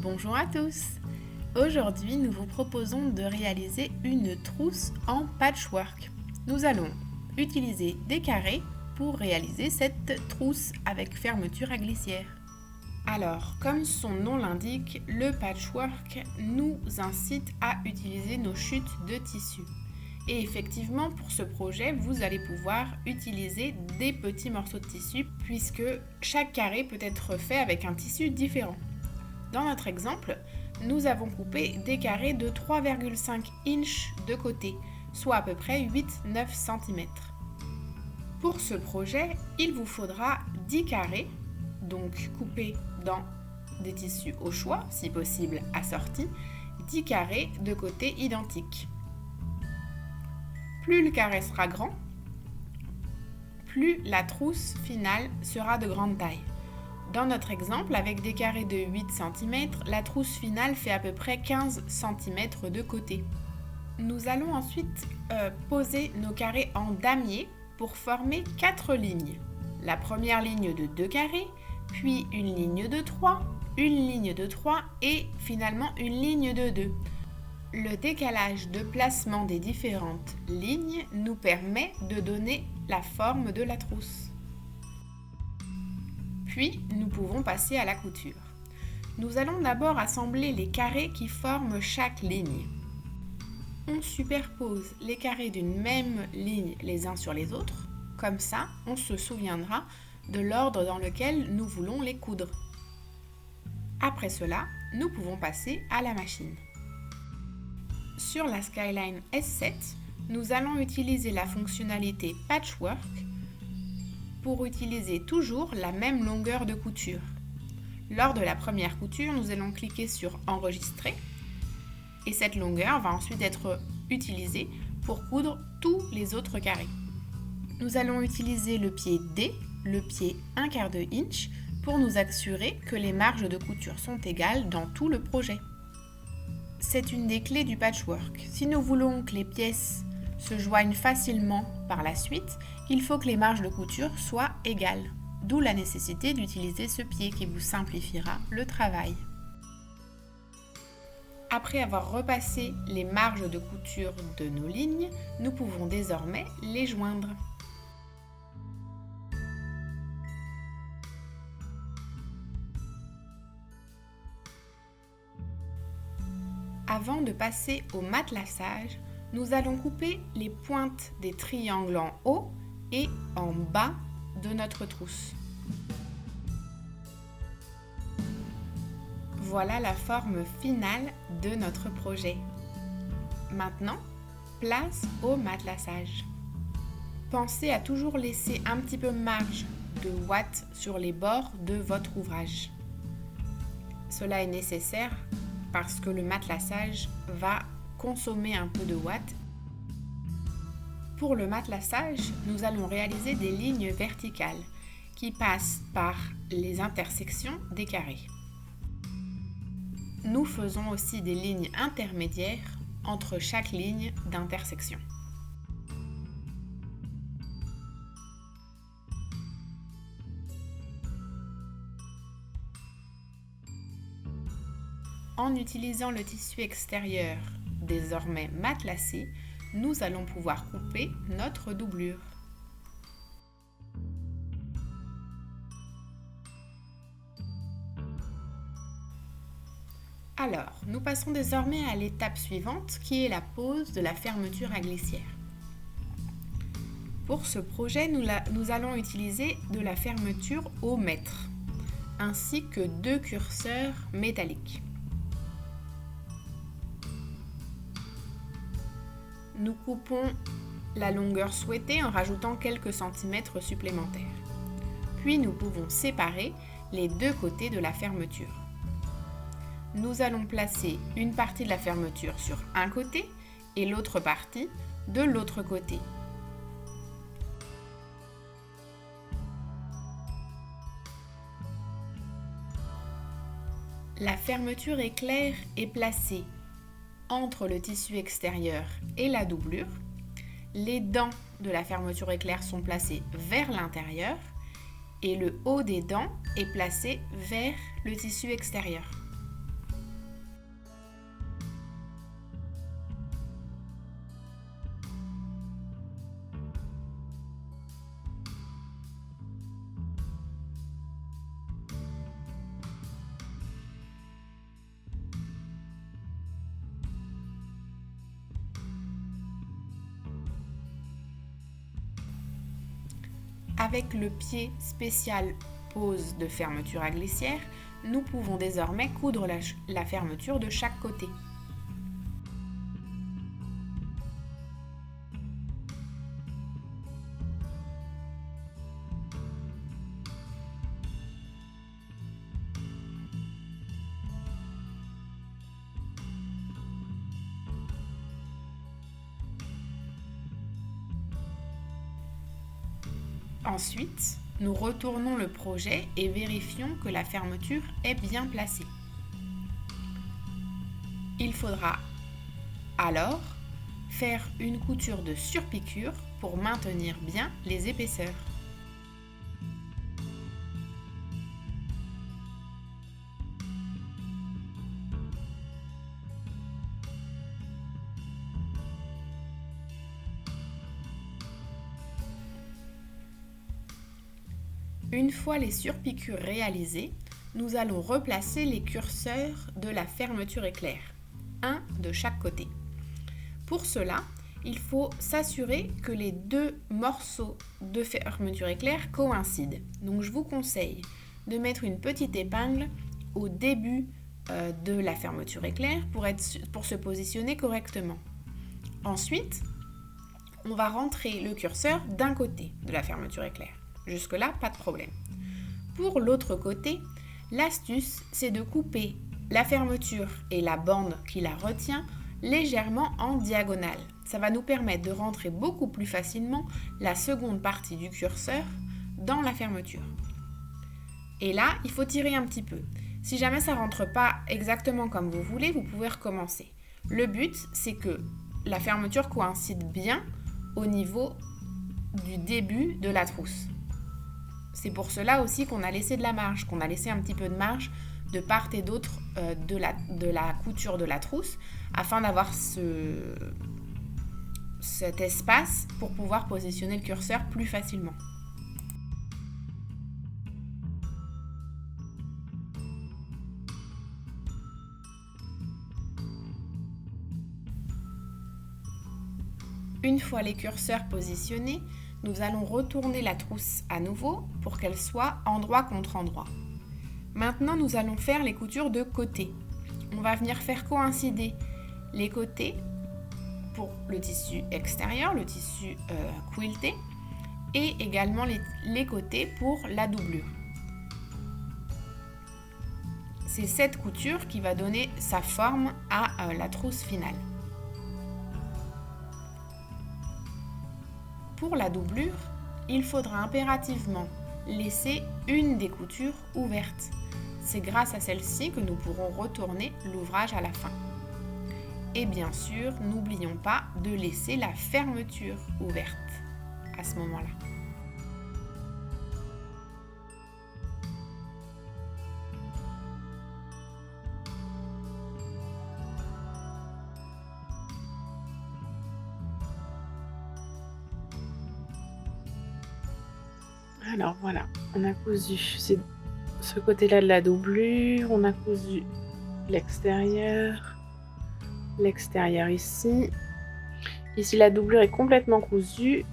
Bonjour à tous. Aujourd'hui, nous vous proposons de réaliser une trousse en patchwork. Nous allons utiliser des carrés pour réaliser cette trousse avec fermeture à glissière. Alors, comme son nom l'indique, le patchwork nous incite à utiliser nos chutes de tissu. Et effectivement, pour ce projet, vous allez pouvoir utiliser des petits morceaux de tissu puisque chaque carré peut être fait avec un tissu différent. Dans notre exemple, nous avons coupé des carrés de 3,5 inches de côté, soit à peu près 8-9 cm. Pour ce projet, il vous faudra 10 carrés, donc coupés dans des tissus au choix, si possible assortis, 10 carrés de côté identiques. Plus le carré sera grand, plus la trousse finale sera de grande taille. Dans notre exemple, avec des carrés de 8 cm, la trousse finale fait à peu près 15 cm de côté. Nous allons ensuite poser nos carrés en damier pour former 4 lignes. La première ligne de 2 carrés, puis une ligne de 3, une ligne de 3 et finalement une ligne de 2. Le décalage de placement des différentes lignes nous permet de donner la forme de la trousse. Puis, nous pouvons passer à la couture. Nous allons d'abord assembler les carrés qui forment chaque ligne. On superpose les carrés d'une même ligne les uns sur les autres. Comme ça, on se souviendra de l'ordre dans lequel nous voulons les coudre. Après cela, nous pouvons passer à la machine. Sur la Skyline S7, nous allons utiliser la fonctionnalité Patchwork pour utiliser toujours la même longueur de couture. Lors de la première couture, nous allons cliquer sur Enregistrer et cette longueur va ensuite être utilisée pour coudre tous les autres carrés. Nous allons utiliser le pied D, le pied 1/4 de inch pour nous assurer que les marges de couture sont égales dans tout le projet. C'est une des clés du patchwork. Si nous voulons que les pièces se joignent facilement par la suite, il faut que les marges de couture soient égales, d'où la nécessité d'utiliser ce pied qui vous simplifiera le travail. Après avoir repassé les marges de couture de nos lignes, nous pouvons désormais les joindre. Avant de passer au matelassage, nous allons couper les pointes des triangles en haut et en bas de notre trousse. Voilà la forme finale de notre projet. Maintenant, place au matelassage. Pensez à toujours laisser un petit peu marge de watts sur les bords de votre ouvrage. Cela est nécessaire parce que le matelassage va consommer un peu de watts. Pour le matelassage, nous allons réaliser des lignes verticales qui passent par les intersections des carrés. Nous faisons aussi des lignes intermédiaires entre chaque ligne d'intersection. En utilisant le tissu extérieur désormais matelassé, nous allons pouvoir couper notre doublure. Alors, nous passons désormais à l'étape suivante qui est la pose de la fermeture à glissière. Pour ce projet, nous allons utiliser de la fermeture au mètre, ainsi que 2 curseurs métalliques. Nous coupons la longueur souhaitée en rajoutant quelques centimètres supplémentaires. Puis nous pouvons séparer les deux côtés de la fermeture. Nous allons placer une partie de la fermeture sur un côté et l'autre partie de l'autre côté. La fermeture éclair est placée entre le tissu extérieur et la doublure. Les dents de la fermeture éclair sont placées vers l'intérieur et le haut des dents est placé vers le tissu extérieur. Avec le pied spécial pose de fermeture à glissière, nous pouvons désormais coudre la fermeture de chaque côté. Ensuite, nous retournons le projet et vérifions que la fermeture est bien placée. Il faudra alors faire une couture de surpiqûre pour maintenir bien les épaisseurs. Une fois les surpiqûres réalisées, nous allons replacer les curseurs de la fermeture éclair, un de chaque côté. Pour cela, il faut s'assurer que les deux morceaux de fermeture éclair coïncident. Donc je vous conseille de mettre une petite épingle au début de la fermeture éclair pour se positionner correctement. Ensuite, on va rentrer le curseur d'un côté de la fermeture éclair. Jusque-là, pas de problème. Pour l'autre côté, l'astuce, c'est de couper la fermeture et la bande qui la retient légèrement en diagonale. Ça va nous permettre de rentrer beaucoup plus facilement la seconde partie du curseur dans la fermeture. Et là, il faut tirer un petit peu. Si jamais ça ne rentre pas exactement comme vous voulez, vous pouvez recommencer. Le but, c'est que la fermeture coïncide bien au niveau du début de la trousse. C'est pour cela aussi qu'on a laissé de la marge, qu'on a laissé un petit peu de marge de part et d'autre de la couture de la trousse, afin d'avoir cet espace pour pouvoir positionner le curseur plus facilement. Une fois les curseurs positionnés, nous allons retourner la trousse à nouveau pour qu'elle soit endroit contre endroit. Maintenant, nous allons faire les coutures de côté. On va venir faire coïncider les côtés pour le tissu extérieur, le tissu quilté, et également les côtés pour la doublure. C'est cette couture qui va donner sa forme à la trousse finale. Pour la doublure, il faudra impérativement laisser une des coutures ouvertes. C'est grâce à celle-ci que nous pourrons retourner l'ouvrage à la fin. Et bien sûr, n'oublions pas de laisser la fermeture ouverte à ce moment-là. Alors voilà, on a cousu ce côté-là de la doublure, on a cousu l'extérieur ici. Ici la doublure est complètement cousue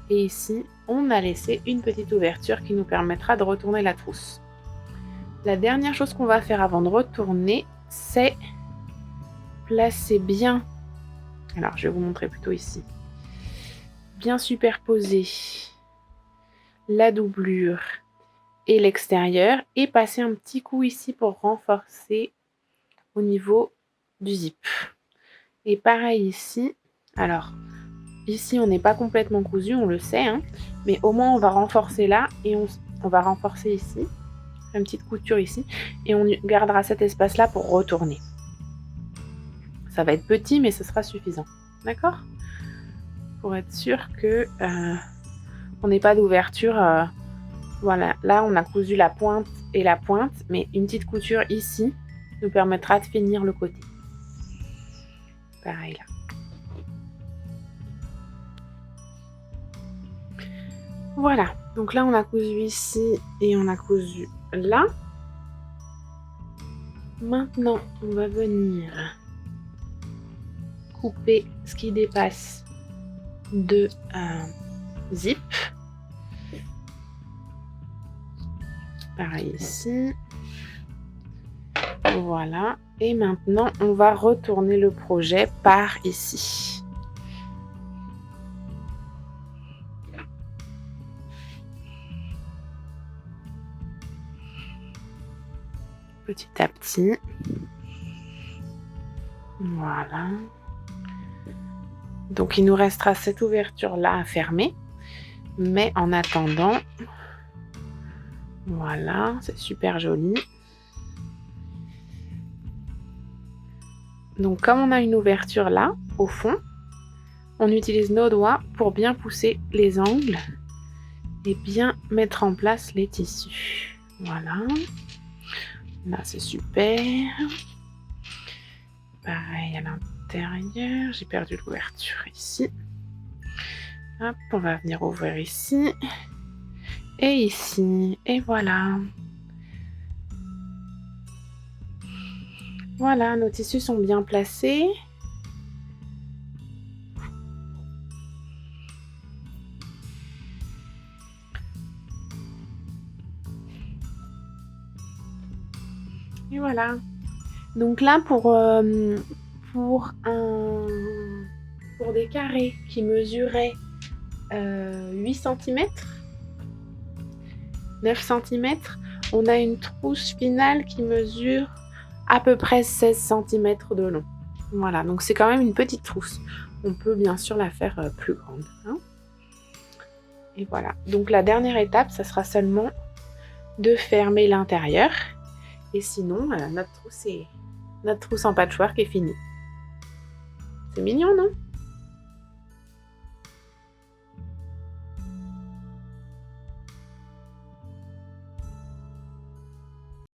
et ici on a laissé une petite ouverture qui nous permettra de retourner la trousse. La dernière chose qu'on va faire avant de retourner, c'est placer bien, alors je vais vous montrer plutôt ici, bien superposer la doublure et l'extérieur et passer un petit coup ici pour renforcer au niveau du zip. Et pareil ici, alors ici on n'est pas complètement cousu, on le sait, hein, mais au moins on va renforcer là et on va renforcer ici, une petite couture ici, et on gardera cet espace là pour retourner. Ça va être petit mais ce sera suffisant, d'accord, pour être sûr que on n'ait pas d'ouverture. Voilà, là on a cousu la pointe et la pointe, mais une petite couture ici nous permettra de finir le côté. Pareil là. Voilà, donc là on a cousu ici et on a cousu là. Maintenant on va venir couper ce qui dépasse de zip. Pareil ici. Voilà. Et maintenant, on va retourner le projet par ici. Petit à petit. Voilà. Donc, il nous restera cette ouverture-là à fermer. Mais en attendant, voilà, c'est super joli. Donc, comme on a une ouverture là, au fond, on utilise nos doigts pour bien pousser les angles et bien mettre en place les tissus. Voilà. Là, c'est super. Pareil à l'intérieur. J'ai perdu l'ouverture ici. Hop, on va venir ouvrir ici. Et ici. Et voilà. Voilà, nos tissus sont bien placés. Et voilà. Donc là, pour des carrés qui mesuraient 8 cm, 9 cm, on a une trousse finale qui mesure à peu près 16 cm de long. Voilà, donc c'est quand même une petite trousse. On peut bien sûr la faire plus grande. Hein. Et voilà. Donc la dernière étape, ça sera seulement de fermer l'intérieur. Et sinon, notre trousse en patchwork est finie. C'est mignon, non ?